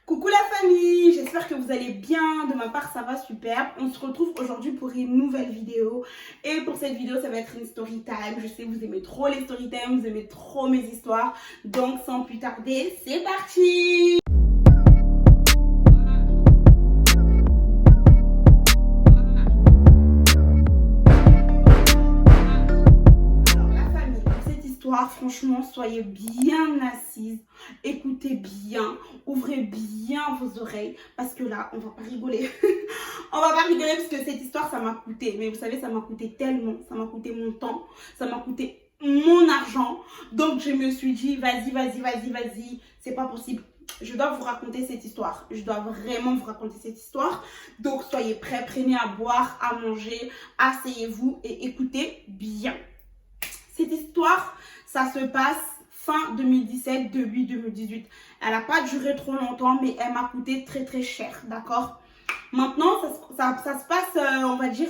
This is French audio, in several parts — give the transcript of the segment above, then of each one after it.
Coucou la famille, j'espère que vous allez bien, de ma part ça va super. On se retrouve aujourd'hui pour une nouvelle vidéo et pour cette vidéo ça va être une story time. Je sais que vous aimez trop les story time, vous aimez trop mes histoires, donc sans plus tarder, c'est parti. Franchement, soyez bien assises, écoutez bien, ouvrez bien vos oreilles parce que là, on va pas rigoler. On va pas rigoler parce que cette histoire, ça m'a coûté. Mais vous savez, ça m'a coûté tellement, ça m'a coûté mon temps, ça m'a coûté mon argent. Donc, je me suis dit, vas-y, c'est pas possible. Je dois vous raconter cette histoire. Je dois vraiment vous raconter cette histoire. Donc, soyez prêts, prenez à boire, à manger, asseyez-vous et écoutez bien. Cette histoire, ça se passe fin 2017, début 2018. Elle n'a pas duré trop longtemps, mais elle m'a coûté très cher, d'accord? Maintenant, ça se passe, on va dire,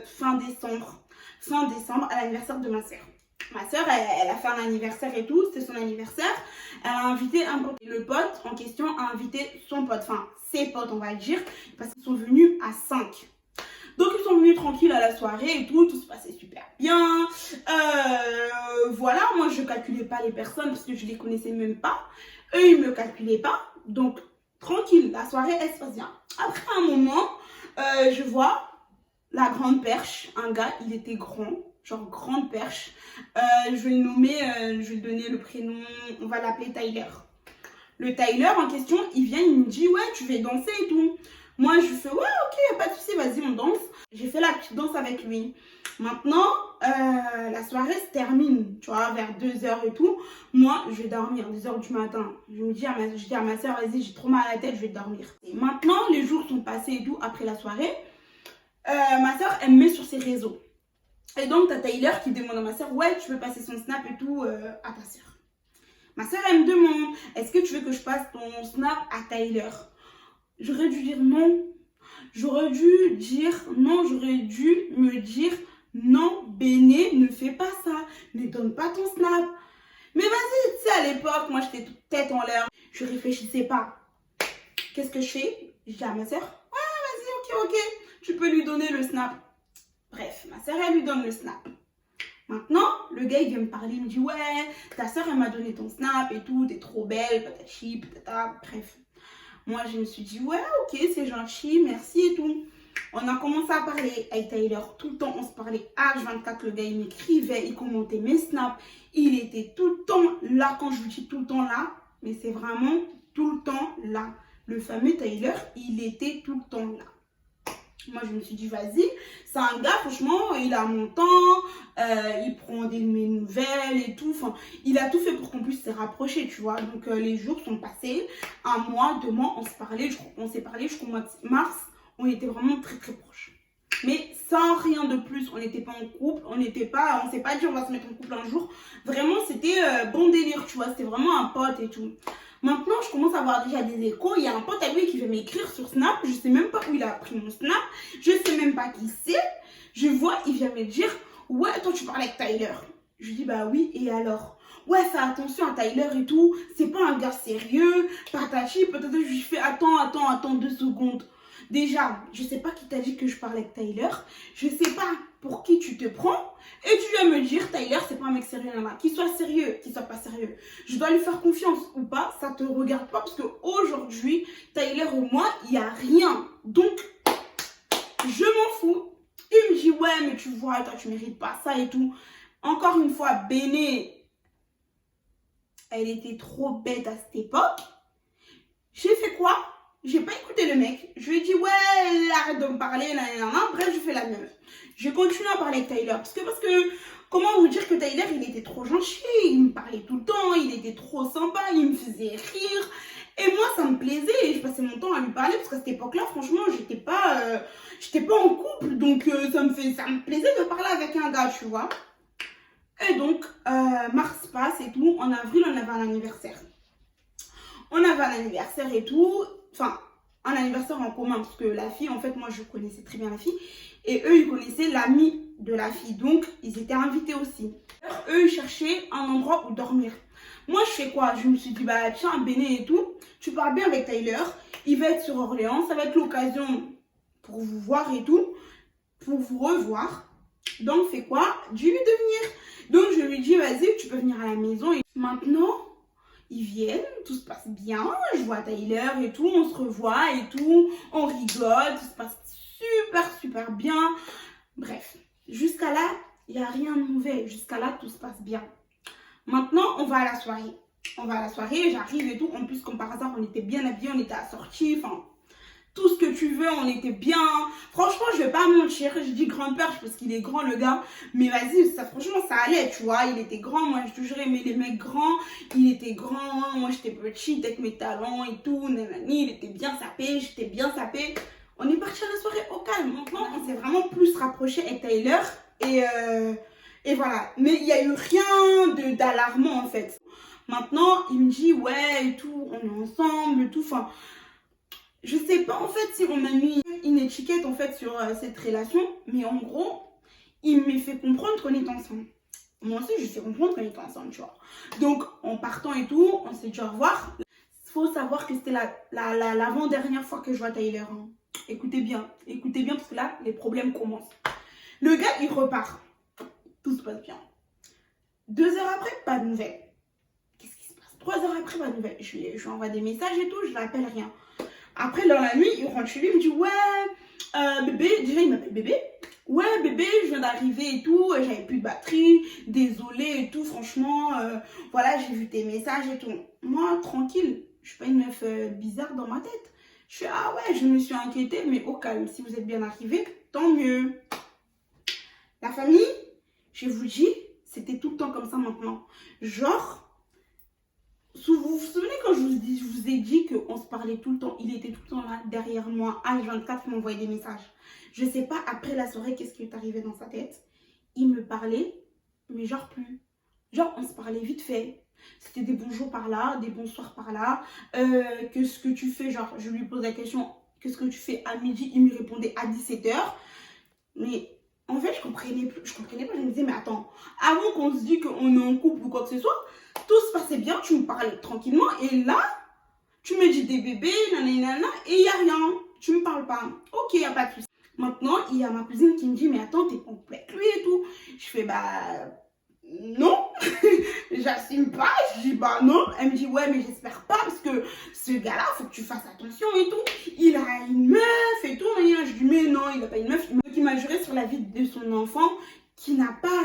fin décembre. Fin décembre, à l'anniversaire de ma soeur. Ma soeur, elle a fait un anniversaire et tout, c'était son anniversaire. Elle a invité un pote. Le pote en question a invité son pote, enfin ses potes, on va dire, parce qu'ils sont venus à 5. Donc ils sont venus tranquilles à la soirée et tout se passait super bien. Voilà, moi je calculais pas les personnes parce que je les connaissais même pas. Eux ils me calculaient pas. Donc tranquille, la soirée elle se passe bien. Après un moment, je vois la grande perche, un gars, il était grand, genre grande perche. Je vais le nommer, je vais lui donner le prénom, on va l'appeler Tyler. Le Tyler en question, il vient, il me dit ouais tu veux danser et tout. Moi, je fais, ouais, ok, pas de souci, vas-y, on danse. J'ai fait la petite danse avec lui. Maintenant, la soirée se termine, tu vois, vers 2h et tout. Moi, je vais dormir, 2h du matin. Je dis à ma soeur, vas-y, j'ai trop mal à la tête, je vais dormir. Et maintenant, les jours sont passés et tout, après la soirée. Ma soeur, elle me met sur ses réseaux. Et donc, t'as Tyler qui demande à ma soeur, ouais, tu veux passer son snap et tout à ta soeur. Ma soeur, elle me demande, est-ce que tu veux que je passe ton snap à Tyler? J'aurais dû dire non. J'aurais dû dire non. J'aurais dû me dire non, Béné, ne fais pas ça. Ne donne pas ton snap. Mais vas-y, tu sais, à l'époque, moi, j'étais toute tête en l'air. Je réfléchissais pas. Qu'est-ce que je fais? Je dis à ma soeur, ouais, vas-y, ok. Tu peux lui donner le snap. Bref, ma soeur, elle lui donne le snap. Maintenant, le gars, il vient me parler. Il me dit, ouais, ta soeur, elle m'a donné ton snap et tout. T'es trop belle, patati, patata, bref. Moi, je me suis dit, ouais, ok, c'est gentil, merci et tout. On a commencé à parler avec Tyler tout le temps. On se parlait H24. Le gars, il m'écrivait, il commentait mes snaps. Il était tout le temps là. Quand je vous dis tout le temps là, mais c'est vraiment tout le temps là. Le fameux Tyler, il était tout le temps là. Moi, je me suis dit, vas-y, c'est un gars, franchement, il a mon temps, il prend mes nouvelles et tout. Enfin, il a tout fait pour qu'on puisse se rapprocher, tu vois. Donc, les jours sont passés, un mois, 2 mois, on s'est parlé jusqu'au mois de mars. On était vraiment très proches. Mais sans rien de plus, on n'était pas en couple, on s'est pas dit on va se mettre en couple un jour. Vraiment, c'était bon délire, tu vois, c'était vraiment un pote et tout. Maintenant, je commence à avoir déjà des échos. Il y a un pote à lui qui veut m'écrire sur Snap. Je sais même pas où il a pris mon Snap. Je sais même pas qui c'est. Je vois, il vient me dire, ouais, toi tu parles avec Tyler. Je lui dis, bah oui, et alors? Ouais, fais attention à Tyler et tout. C'est pas un gars sérieux. Patati, peut-être je lui fais, attends 2 secondes. Déjà, je sais pas qui t'a dit que je parlais avec Tyler. Je sais pas pour qui tu te prends. Et tu viens me dire, Tyler, c'est pas un mec sérieux, là. Qu'il soit sérieux, qu'il soit pas sérieux. Je dois lui faire confiance ou pas, ça te regarde pas. Parce qu'aujourd'hui, Tyler et moi, il n'y a rien. Donc, je m'en fous. Il me dit, ouais, mais tu vois, toi, tu mérites pas ça et tout. Encore une fois, Béné, elle était trop bête à cette époque. J'ai fait quoi? J'ai pas écouté le mec. Je lui ai dit, ouais, arrête de me parler, bref, je fais la même. Je continue à parler avec Tyler. Parce que, comment vous dire que Tyler, il était trop gentil. Il me parlait tout le temps, il était trop sympa, il me faisait rire. Et moi, ça me plaisait. Et je passais mon temps à lui parler. Parce qu'à cette époque-là, franchement, j'étais pas en couple. Donc, ça me plaisait de parler avec un gars, tu vois. Et donc, mars passe et tout. En avril, on avait un anniversaire. On avait un anniversaire et tout. Enfin, un anniversaire en commun. Parce que la fille, en fait, moi, je connaissais très bien la fille. Et eux, ils connaissaient l'ami de la fille. Donc, ils étaient invités aussi. Eux, ils cherchaient un endroit où dormir. Moi, je fais quoi? Je me suis dit, bah, tiens, Béné et tout, tu parles bien avec Tyler. Il va être sur Orléans. Ça va être l'occasion pour vous voir et tout. Pour vous revoir. Donc, fais quoi? Dis-lui de venir. Donc, je lui dis, vas-y, tu peux venir à la maison. Et maintenant, ils viennent, tout se passe bien. Je vois Tyler et tout, on se revoit et tout. On rigole, tout se passe super bien. Bref, jusqu'à là, il n'y a rien de mauvais. Jusqu'à là, tout se passe bien. Maintenant, on va à la soirée. On va à la soirée, j'arrive et tout. En plus, comme par hasard, on était bien habillés, on était assortis. Enfin, tout ce que tu veux, on était bien. Franchement, je vais pas mentir. Je dis grand-père parce qu'il est grand, le gars. Mais vas-y, ça, franchement, ça allait, tu vois. Il était grand. Moi, j'ai toujours aimé les mecs grands. Il était grand. Moi, j'étais petite avec mes talons et tout. Nanani, il était bien sapé. J'étais bien sapée. On est parti à la soirée au calme. Maintenant, on s'est vraiment plus rapproché avec Tyler. Et voilà. Mais il n'y a eu rien d'alarmant, en fait. Maintenant, il me dit, ouais, et tout, on est ensemble, et tout. Enfin, je sais pas, en fait, si on a mis une étiquette, en fait, sur cette relation. Mais en gros, il me fait comprendre qu'on est ensemble. Moi aussi, je sais comprendre qu'on est ensemble, tu vois. Donc, en partant et tout, on s'est dit au revoir. Il faut savoir que c'était l'avant-dernière fois que je vois Tyler. Hein. Écoutez bien, parce que là, les problèmes commencent. Le gars, il repart. Tout se passe bien. 2 heures après, pas de nouvelles. Qu'est-ce qui se passe? 3 heures après, pas de nouvelles. Je lui envoie des messages et tout, je l'appelle rien. Après, dans la nuit, il rentre chez lui, il me dit, ouais, bébé, déjà, il m'appelle bébé. Ouais, bébé, je viens d'arriver et tout, j'avais plus de batterie, désolé et tout, franchement, voilà, j'ai vu tes messages et tout. Moi, tranquille, je suis pas une meuf bizarre dans ma tête. Je suis, ah ouais, je me suis inquiétée, mais au calme, si vous êtes bien arrivé, tant mieux. La famille, je vous dis, c'était tout le temps comme ça maintenant. Genre, vous vous souvenez quand je vous ai dit qu'on se parlait tout le temps, il était tout le temps là, derrière moi, H24, il m'envoyait des messages. Je sais pas, après la soirée, qu'est-ce qui est arrivé dans sa tête. Il me parlait, mais genre plus. Genre, on se parlait vite fait. C'était des bonjours par là, des bonsoirs par là. Qu'est-ce que tu fais? Genre, je lui pose la question, qu'est-ce que tu fais à midi? Il me répondait à 17 h. Mais en fait, je comprenais pas. Je me disais, mais attends, avant qu'on se dise qu'on est en couple ou quoi que ce soit, tout se passait bien, tu me parlais tranquillement. Et là, tu me dis des bébés, nanana, et il n'y a rien. Tu me parles pas. Ok, il n'y a pas de souci. Maintenant, il y a ma cousine qui me dit, mais attends, t'es en couple avec lui et tout. Je fais, bah, non. J'assume pas. Je dis, bah, non. Elle me dit, ouais, mais j'espère pas parce que ce gars-là, faut que tu fasses attention et tout. Il a une meuf et tout. Je dis, mais non, il n'a pas une meuf. Il m'a juré sur la vie de son enfant qui n'a pas.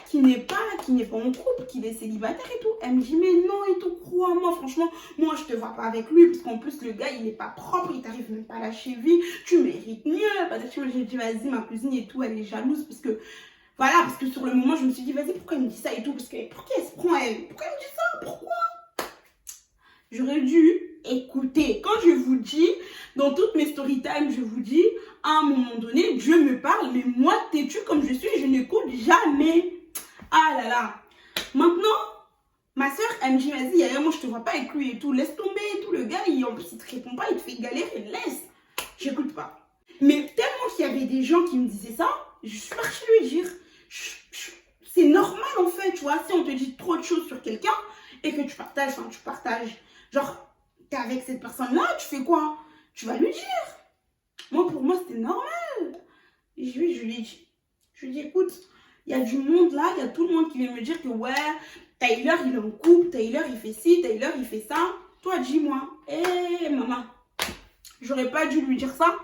Qui n'est pas en couple, qu'il est célibataire et tout. Elle me dit, mais non et tout, crois-moi, franchement, moi, je te vois pas avec lui, parce qu'en plus, le gars, il est pas propre, il t'arrive même pas à la cheville, tu mérites mieux. Parce que j'ai dit, vas-y, ma cousine et tout, elle est jalouse, parce que, voilà, parce que sur le moment, je me suis dit, vas-y, pourquoi elle me dit ça et tout, parce que, pourquoi elle se prend elle? Pourquoi elle me dit ça? Pourquoi? J'aurais dû écouter. Quand je vous dis, dans toutes mes story time, je vous dis, à un moment donné, Dieu me parle, mais moi, têtu comme je suis, je n'écoute jamais. Ah là là. Maintenant, ma soeur, elle me dit, vas-y, Yaya, moi je te vois pas avec lui et tout. Laisse tomber et tout. Le gars, en plus, il te répond pas, il te fait galérer, laisse. J'écoute pas. Mais tellement qu'il y avait des gens qui me disaient ça, je suis partie lui dire, c'est normal en fait, tu vois, si on te dit trop de choses sur quelqu'un et que tu partages, genre, t'es avec cette personne-là, tu fais quoi? Tu vas lui dire. Moi, pour moi, c'était normal. Et je lui ai dit, écoute, il y a du monde là, il y a tout le monde qui vient me dire que ouais, Tyler il est en couple, Tyler il fait ci, Tyler il fait ça. Toi dis-moi, hé maman, j'aurais pas dû lui dire ça.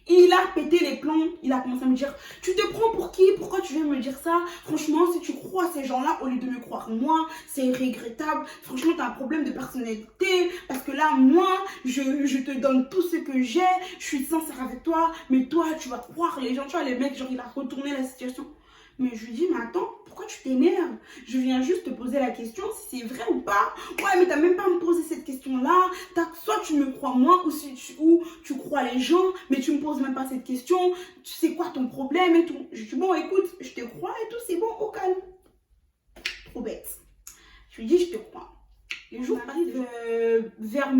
Il a pété les plombs, il a commencé à me dire, tu te prends pour qui? Pourquoi tu viens me dire ça? Franchement, si tu crois à ces gens-là, au lieu de me croire moi, c'est regrettable. Franchement, tu as un problème de personnalité. Parce que là, moi, je te donne tout ce que j'ai, je suis sincère avec toi. Mais toi, tu vas croire les gens, tu vois, les mecs, genre, il a retourné la situation. Mais je lui dis, mais attends, pourquoi tu t'énerves? Je viens juste te poser la question si c'est vrai ou pas. Ouais, mais t'as même pas à me poser cette question-là. Soit tu me crois moi ou tu crois les gens, mais tu me poses même pas cette question. Tu sais quoi ton problème et tout. Je dis, bon, écoute, je te crois et tout, c'est bon, au calme. Trop bête. Je lui dis, je te crois. Les jours arrivent vers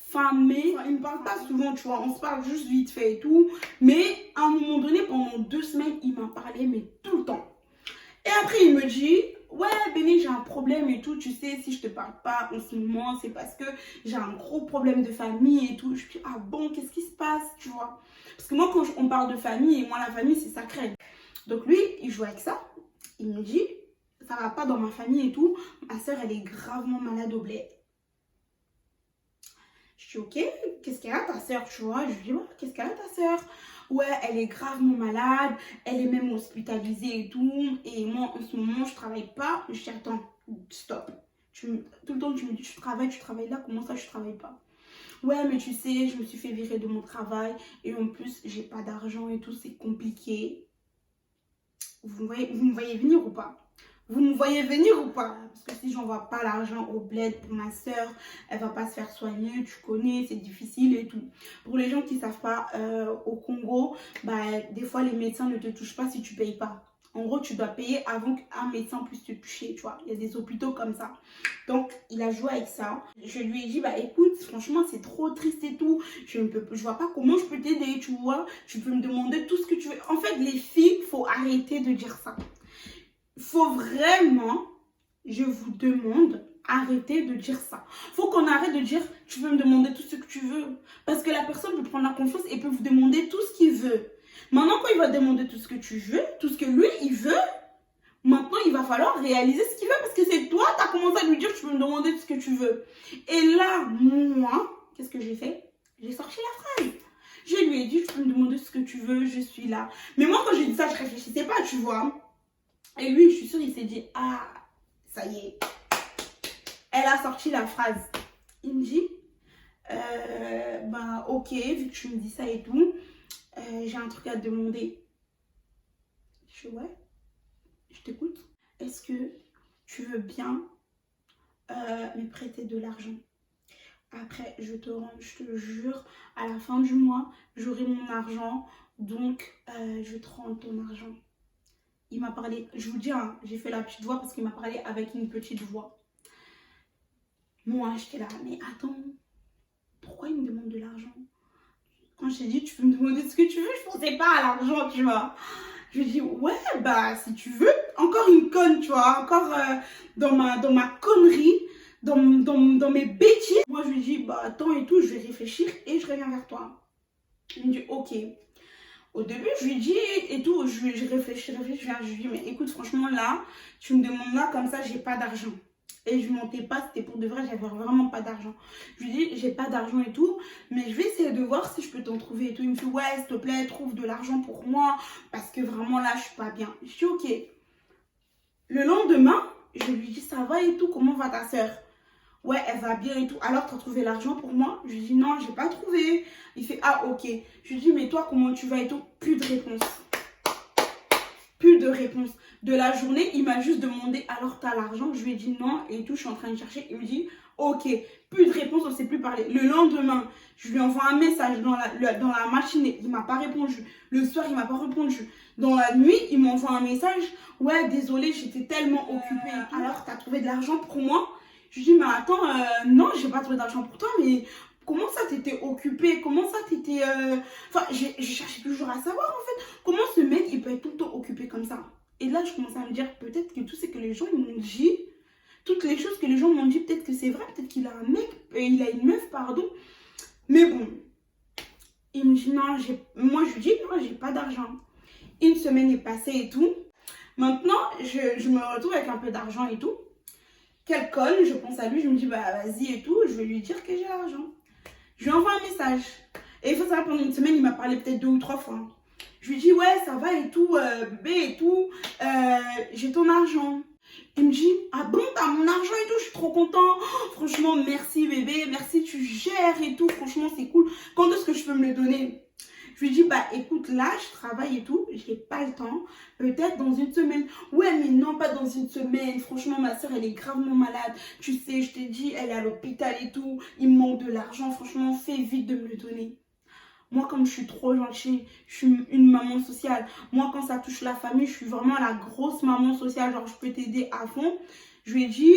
fin mai. Enfin, il me parle pas souvent, tu vois. On se parle juste vite fait et tout. Mais à un moment donné, pendant 2 semaines, il m'a parlé, mais tout le temps. Et après, il me dit, ouais, Béni, j'ai un problème et tout. Tu sais, si je te parle pas en ce moment, c'est parce que j'ai un gros problème de famille et tout. Je dis, ah bon, qu'est-ce qui se passe, tu vois? Parce que moi, quand on parle de famille, et moi, la famille, c'est sacré. Donc lui, il joue avec ça. Il me dit, ça va pas dans ma famille et tout. Ma soeur, elle est gravement malade au bled. Je dis, ok, qu'est-ce qu'elle a ta soeur, tu vois? Je lui dis, ouais, qu'est-ce qu'elle a ta soeur? Ouais, elle est gravement malade, elle est même hospitalisée et tout. Et moi, en ce moment, je travaille pas. Je dis, attends, stop. Tout le temps, tu me dis, tu travailles là, comment ça, je travaille pas? Ouais, mais tu sais, je me suis fait virer de mon travail. Et en plus, j'ai pas d'argent et tout, c'est compliqué. Vous me voyez venir ou pas? Vous me voyez venir ou pas? Parce que si j'envoie pas l'argent au bled pour ma soeur, elle va pas se faire soigner, tu connais, c'est difficile et tout. Pour les gens qui savent pas, au Congo, bah, des fois les médecins ne te touchent pas si tu payes pas. En gros, tu dois payer avant qu'un médecin puisse te toucher, tu vois. Il y a des hôpitaux comme ça. Donc, il a joué avec ça. Je lui ai dit, bah écoute, franchement, c'est trop triste et tout. Je vois pas comment je peux t'aider, tu vois. Tu peux me demander tout ce que tu veux. En fait, les filles, faut arrêter de dire ça. Faut vraiment, je vous demande, arrêtez de dire ça. Faut qu'on arrête de dire, tu peux me demander tout ce que tu veux. Parce que la personne peut prendre la confiance et peut vous demander tout ce qu'il veut. Maintenant, quand il va demander tout ce que tu veux, tout ce que lui, il veut, maintenant, il va falloir réaliser ce qu'il veut. Parce que c'est toi, tu as commencé à lui dire, tu peux me demander tout ce que tu veux. Et là, moi, qu'est-ce que j'ai fait? J'ai sorti la phrase. Je lui ai dit, tu peux me demander ce que tu veux, je suis là. Mais moi, quand j'ai dit ça, je réfléchissais pas, tu vois. Et lui, je suis sûre, il s'est dit, ah, ça y est. Elle a sorti la phrase. Il me dit, bah ok, vu que tu me dis ça et tout, j'ai un truc à te demander. Je dis, ouais, je t'écoute. Est-ce que tu veux bien me prêter de l'argent? Après, je te jure, à la fin du mois, j'aurai mon argent. Donc, je te rends ton argent. Il m'a parlé, je vous dis, hein, j'ai fait la petite voix parce qu'il m'a parlé avec une petite voix. Moi, j'étais là, mais attends, pourquoi il me demande de l'argent? Quand j'ai dit, tu peux me demander ce que tu veux, je pensais pas à l'argent, tu vois. Je lui dis, ouais, bah, si tu veux, encore une conne, tu vois, encore dans ma connerie, dans mes bêtises. Moi, je lui dis, bah, attends et tout, je vais réfléchir et je reviens vers toi. Il me dit, ok. Au début, je lui dis et tout, je réfléchis, je lui dis, mais écoute, franchement, là, tu me demandes là, comme ça, j'ai pas d'argent. Et je mentais pas, c'était pour de vrai, j'avais vraiment pas d'argent. Je lui dis, j'ai pas d'argent et tout, mais je vais essayer de voir si je peux t'en trouver et tout. Il me dit, ouais, s'il te plaît, trouve de l'argent pour moi, parce que vraiment là, je suis pas bien. Je dis, ok. Le lendemain, je lui dis, ça va et tout, comment va ta soeur? Ouais, elle va bien et tout. Alors, tu as trouvé l'argent pour moi? Je lui dis, non, j'ai pas trouvé. Il fait, ah, ok. Je lui dis, mais toi, comment tu vas et tout? Plus de réponse. Plus de réponse. De la journée, il m'a juste demandé, alors, tu as l'argent? Je lui ai dit non et tout. Je suis en train de chercher. Il me dit, ok. Plus de réponse, on ne sait plus parler. Le lendemain, je lui envoie un message dans la matinée. Il m'a pas répondu. Le soir, il m'a pas répondu. Dans la nuit, il m'envoie un message. Ouais, désolé, j'étais tellement occupée. Alors, tu as trouvé de l'argent pour moi? Je lui dis, mais attends, non, j'ai pas trouvé d'argent pour toi, mais comment ça t'étais occupée? Comment ça t'étais... Enfin, je cherchais toujours à savoir, en fait, comment ce mec, il peut être tout le temps occupé comme ça. Et là, je commence à me dire, peut-être que tout ce que les gens m'ont dit, toutes les choses que les gens m'ont dit, peut-être que c'est vrai, peut-être qu'il a un mec, il a une meuf, pardon. Mais bon, il me dit, non, moi, je lui dis, non, j'ai pas d'argent. Une semaine est passée et tout. Maintenant, je me retrouve avec un peu d'argent et tout. Quelle conne, je pense à lui, je me dis, bah vas-y et tout, je vais lui dire que j'ai l'argent. Je lui envoie un message. Et il faut savoir, pendant une semaine, il m'a parlé peut-être 2 ou 3 fois. Je lui dis, ouais, ça va et tout, bébé et tout, j'ai ton argent. Il me dit, ah bon, t'as mon argent et tout, je suis trop content. Oh, franchement, merci bébé, merci, tu gères et tout, franchement, c'est cool. Quand est-ce que je peux me le donner? Je lui dis, bah écoute, là, je travaille et tout, j'ai pas le temps, peut-être dans une semaine. Ouais, mais non, pas dans une semaine. Franchement, ma soeur, elle est gravement malade. Tu sais, je t'ai dit, elle est à l'hôpital et tout. Il me manque de l'argent. Franchement, fais vite de me le donner. Moi, comme je suis trop gentille, je suis une maman sociale. Moi, quand ça touche la famille, je suis vraiment la grosse maman sociale. Genre, je peux t'aider à fond. Je lui ai dit,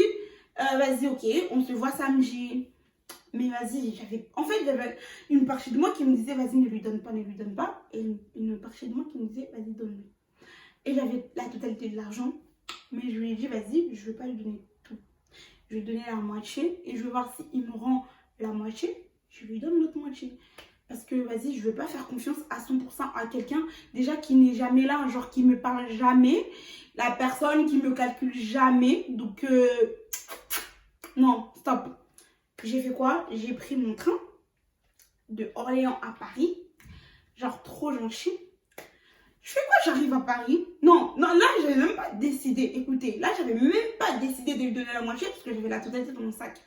Vas-y, ok, on se voit samedi. Mais vas-y, en fait, j'avais une partie de moi qui me disait, vas-y, ne lui donne pas, ne lui donne pas. Et une partie de moi qui me disait, vas-y, donne-lui. Et j'avais la totalité de l'argent. Mais je lui ai dit, vas-y, je ne vais pas lui donner tout. Je vais lui donner la moitié. Et je vais voir s'il me rend la moitié. Je lui donne l'autre moitié. Parce que, vas-y, je ne veux pas faire confiance à 100% à quelqu'un, déjà qui n'est jamais là, genre qui me parle jamais. La personne qui me calcule jamais. Donc, non, stop. J'ai fait quoi? J'ai pris mon train de Orléans à Paris. Genre trop gentil. Je fais quoi? J'arrive à Paris. Non, non, là, j'avais même pas décidé. Écoutez, là, j'avais même pas décidé de lui donner la moitié parce que j'avais la totalité dans mon sac.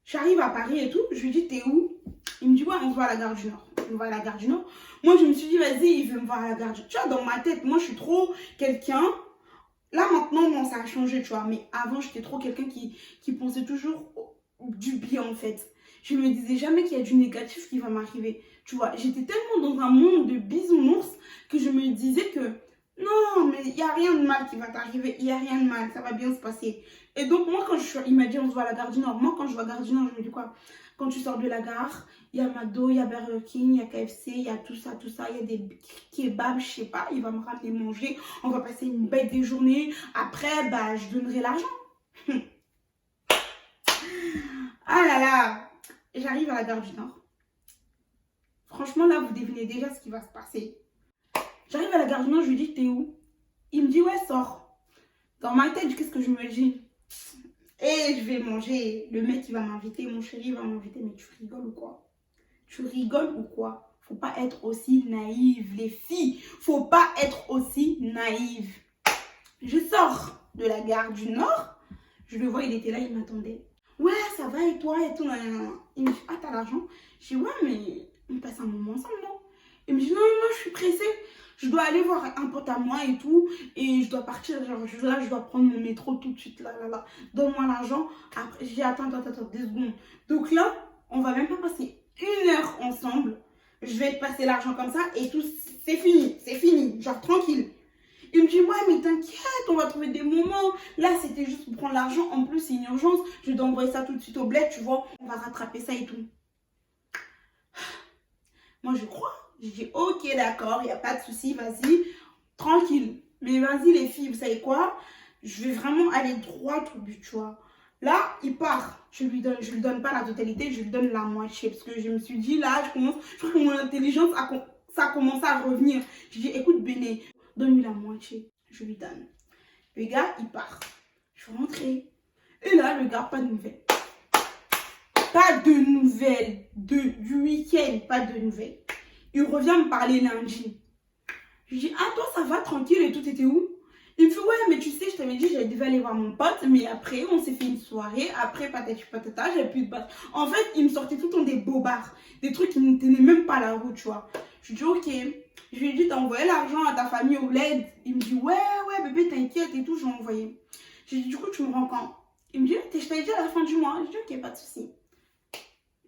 J'arrive à Paris et tout. Je lui dis, t'es où? Il me dit, ouais, on se voit à la gare du Nord. On va à la gare du Nord. Moi, je me suis dit, vas-y, il veut me voir à la gare du Nord. Tu vois, dans ma tête, moi, je suis trop quelqu'un. Là, maintenant, non, ça a changé, tu vois. Mais avant, j'étais trop quelqu'un qui pensait toujours du bien, en fait. Je me disais jamais qu'il y a du négatif qui va m'arriver. Tu vois, j'étais tellement dans un monde de bisounours que je me disais que non, mais il n'y a rien de mal qui va t'arriver. Il n'y a rien de mal, ça va bien se passer. Et donc, moi, il m'a dit on se voit à la gare du Nord. Moi, quand je vois à la gare du Nord, je me dis quoi? Quand tu sors de la gare, il y a McDo, il y a Burger King, il y a KFC, il y a tout ça, il y a des kebabs, je sais pas. Il va me ramener manger. On va passer une belle des journées. Après, bah, je donnerai l'argent. Ah là là, j'arrive à la gare du Nord. Franchement, là, vous devinez déjà ce qui va se passer. J'arrive à la gare du Nord, je lui dis, t'es où? Il me dit, ouais, sors. Dans ma tête, qu'est-ce que je me dis? Et je vais manger. Le mec, il va m'inviter, mon chéri va m'inviter. Mais tu rigoles ou quoi? Tu rigoles ou quoi? Faut pas être aussi naïve, les filles. Faut pas être aussi naïve. Je sors de la gare du Nord. Je le vois, il était là, il m'attendait. Ouais, ça va et toi et tout. Il me dit, ah, t'as l'argent? Je dis, ouais, mais on passe un moment ensemble, non? Il me dit, non, non, non, je suis pressée. Je dois aller voir un pote à moi et tout. Et je dois partir. Genre, là, je dois prendre mon métro tout de suite. Là, là, là. Donne-moi l'argent. Après, j'ai dit, attends, 2 secondes. Donc là, on va même pas passer 1 heure ensemble. Je vais te passer l'argent comme ça et tout. C'est fini. C'est fini. Genre, tranquille. Il me dit, ouais, mais t'inquiète, on va trouver des moments. Là, c'était juste pour prendre l'argent. En plus, c'est une urgence. Je dois envoyer ça tout de suite au bled, tu vois. On va rattraper ça et tout. Moi, je crois. Je dis, ok, d'accord, il n'y a pas de souci, vas-y, tranquille. Mais vas-y, les filles, vous savez quoi? Je vais vraiment aller droit au but, tu vois. Là, il part. Je lui donne pas la totalité, je lui donne la moitié. Parce que je me suis dit, là, je crois que mon intelligence, ça a commencé à revenir. Je dis, écoute, Béné, donne-lui la moitié. Je lui donne. Le gars, il part. Je suis rentrée. Et là, le gars, pas de nouvelles. Pas de nouvelles. Du week-end, pas de nouvelles. Il revient me parler lundi. Je lui dis, ah, toi, ça va, tranquille et tout, t'étais où? Il me fait, ouais, mais tu sais, je t'avais dit, j'allais devais aller voir mon pote, mais après, on s'est fait une soirée. Après, patati patata, j'avais plus de pote. En fait, il me sortait tout le temps des bobards. Des trucs qui ne tenaient même pas la route, tu vois. Je lui dis, ok. Je lui ai dit, t'as envoyé l'argent à ta famille au bled? Il me dit, ouais, bébé, t'inquiète et tout, j'ai envoyé. J'ai dit, du coup, tu me rends quand? Il me dit, je t'avais dit à la fin du mois. Je dis, ok, pas de souci.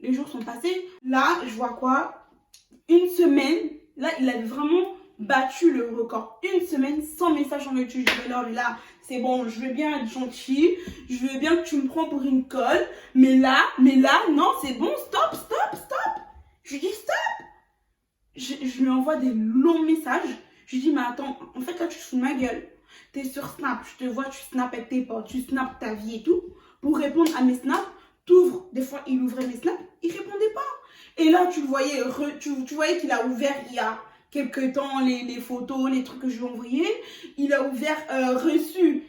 Les jours sont passés. Là, je vois quoi? Une semaine, là, il avait vraiment battu le record. Une semaine sans message en études. Je vais là, c'est bon, je veux bien être gentil. Je veux bien que tu me prends pour une colle. Mais là, non, c'est bon, stop. Je lui dis stop. Je lui envoie des longs messages. Je lui dis, mais attends, en fait, là, tu te fous de ma gueule. T'es sur Snap, je te vois, tu snaps avec tes potes, tu snaps ta vie et tout. Pour répondre à mes snaps, t'ouvres. Des fois, il ouvrait mes snaps, il répondait pas. Et là, tu voyais, tu voyais qu'il a ouvert il y a quelques temps les photos, les trucs que je lui ai envoyés. Il a ouvert reçu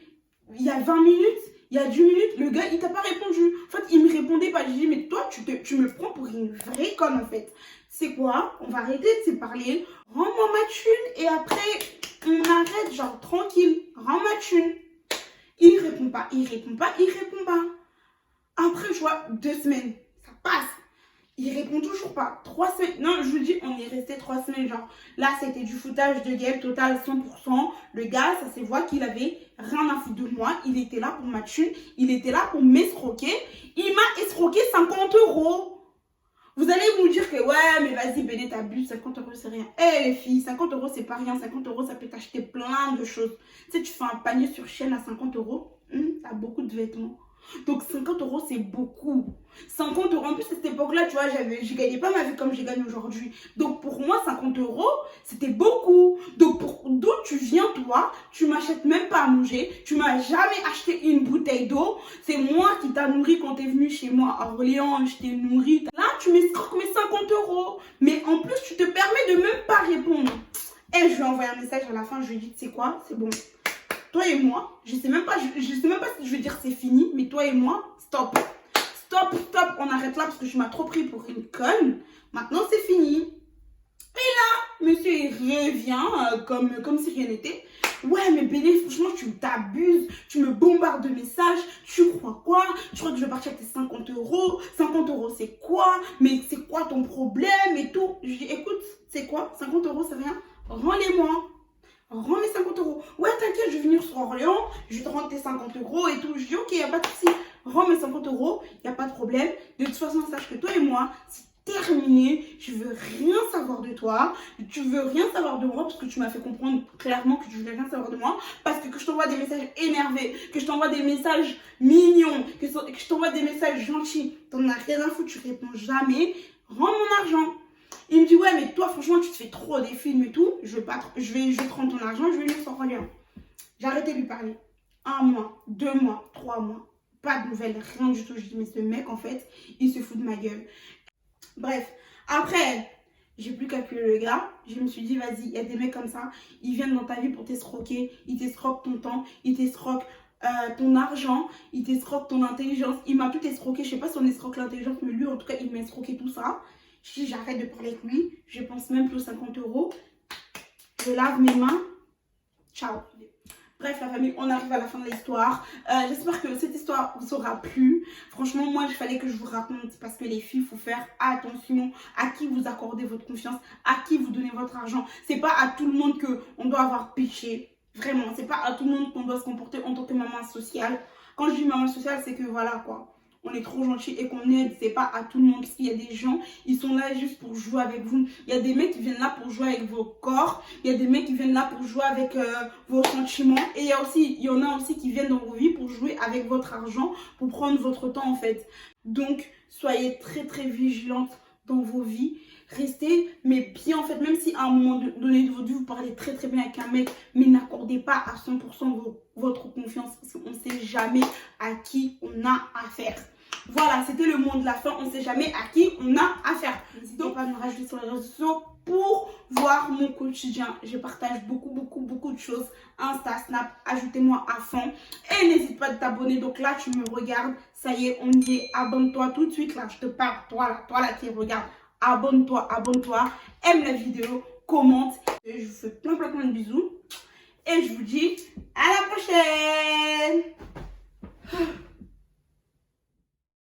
il y a 20 minutes, il y a 10 minutes. Le gars, il t'a pas répondu. En fait, il me répondait pas. Je dis, mais toi, tu me prends pour une vraie conne, en fait. C'est quoi? On va arrêter de se parler. Rends-moi ma thune et après, on arrête, genre, tranquille. Rends ma thune. Il répond pas. Après, je vois 2 semaines. Ça passe. Il répond toujours pas. 3 semaines. Non, je vous dis, on est resté 3 semaines. Genre, là, c'était du foutage de gueule total 100%. Le gars, ça se voit qu'il avait rien à foutre de moi. Il était là pour ma thune. Il était là pour m'escroquer. Il m'a escroqué 50 €. Vous allez vous dire que, ouais, mais vas-y, Béné, t'abuses. 50 € c'est rien. Eh, les filles, 50 € c'est pas rien. 50 € ça peut t'acheter plein de choses. Tu sais, tu fais un panier sur chaîne à 50 €. T'as beaucoup de vêtements. Donc 50 euros, c'est beaucoup. 50 euros, en plus à cette époque-là, tu vois, je gagnais pas ma vie comme je gagne aujourd'hui. Donc pour moi, 50 euros, c'était beaucoup. Donc d'où tu viens, toi, tu m'achètes même pas à manger, tu m'as jamais acheté une bouteille d'eau. C'est moi qui t'a nourri quand t'es venu chez moi à Orléans, je t'ai nourri. Là, tu m'escroques mes 50 euros. Mais en plus, tu te permets de même pas répondre. Et je lui ai envoyé un message à la fin, je lui ai dit, tu sais quoi, c'est bon. Toi et moi, je sais même pas si je vais dire c'est fini, mais toi et moi, stop. Stop, stop, on arrête là parce que tu m'as trop pris pour une conne. Maintenant, c'est fini. Et là, monsieur, il revient comme si rien n'était. Ouais, mais Béné, franchement, tu t'abuses. Tu me bombardes de messages. Tu crois quoi? Tu crois que je vais partir avec tes 50 euros? 50 euros, c'est quoi? Mais c'est quoi ton problème et tout? Je dis, écoute, c'est quoi? 50 euros, c'est rien. Rends-les-moi. Rends mes 50 euros. Ouais, t'inquiète, je vais venir sur Orléans, je vais te rendre tes 50 euros et tout. Je dis, ok, il n'y a pas de souci. Rends mes 50 euros, il n'y a pas de problème. De toute façon, sache que toi et moi, c'est terminé. Je veux rien savoir de toi. Tu veux rien savoir de moi parce que tu m'as fait comprendre clairement que tu voulais rien savoir de moi. Parce que je t'envoie des messages énervés, que je t'envoie des messages mignons, que je t'envoie des messages gentils. T'en as rien à foutre, tu réponds jamais. Rends mon argent. Il me dit, ouais, mais toi, franchement, tu te fais trop des films et tout. Je vais te rendre ton argent, je vais lui sur Orléans. J'ai arrêté de lui parler. 1 mois, 2 mois, 3 mois. Pas de nouvelles, rien du tout. Je dis, mais ce mec, en fait, il se fout de ma gueule. Bref, après, j'ai plus calculé le gars. Je me suis dit, vas-y, il y a des mecs comme ça. Ils viennent dans ta vie pour t'escroquer. Ils t'escroquent ton temps. Ils t'escroquent ton argent. Ils t'escroquent ton intelligence. Il m'a tout escroqué. Je sais pas si on escroque l'intelligence, mais lui, en tout cas, il m'a escroqué tout ça. Je dis, j'arrête de parler avec lui. Je pense même plus aux 50 euros. Je lave mes mains. Ciao. Bref, la famille, on arrive à la fin de l'histoire. J'espère que cette histoire vous aura plu. Franchement, moi, il fallait que je vous raconte parce que les filles, il faut faire attention à qui vous accordez votre confiance, à qui vous donnez votre argent. C'est pas à tout le monde qu'on doit avoir péché. Vraiment, c'est pas à tout le monde qu'on doit se comporter en tant que maman sociale. Quand je dis maman sociale, c'est que voilà quoi. On est trop gentil et qu'on aide, c'est pas à tout le monde. Parce qu'il y a des gens, ils sont là juste pour jouer avec vous. Il y a des mecs qui viennent là pour jouer avec vos corps. Il y a des mecs qui viennent là pour jouer avec vos sentiments. Et il y en a aussi qui viennent dans vos vies pour jouer avec votre argent, pour prendre votre temps en fait. Donc, soyez très très vigilantes dans vos vies. Restez, mais bien en fait, même si à un moment donné de votre vie, vous parlez très très bien avec un mec, mais n'accordez pas à 100% votre confiance parce qu'on ne sait jamais à qui on a affaire. Voilà, c'était le mot de la fin. On ne sait jamais à qui on a affaire. N'hésitez pas à me rajouter sur les réseaux sociaux pour voir mon quotidien. Je partage beaucoup de choses. Insta, Snap, ajoutez-moi à fond. Et n'hésite pas à t'abonner. Donc là, tu me regardes. Ça y est, on y est. Abonne-toi tout de suite. Là, je te parle. Toi là qui regarde. Abonne-toi. Aime la vidéo. Commente. Et je vous fais plein de bisous. Et je vous dis à la prochaine.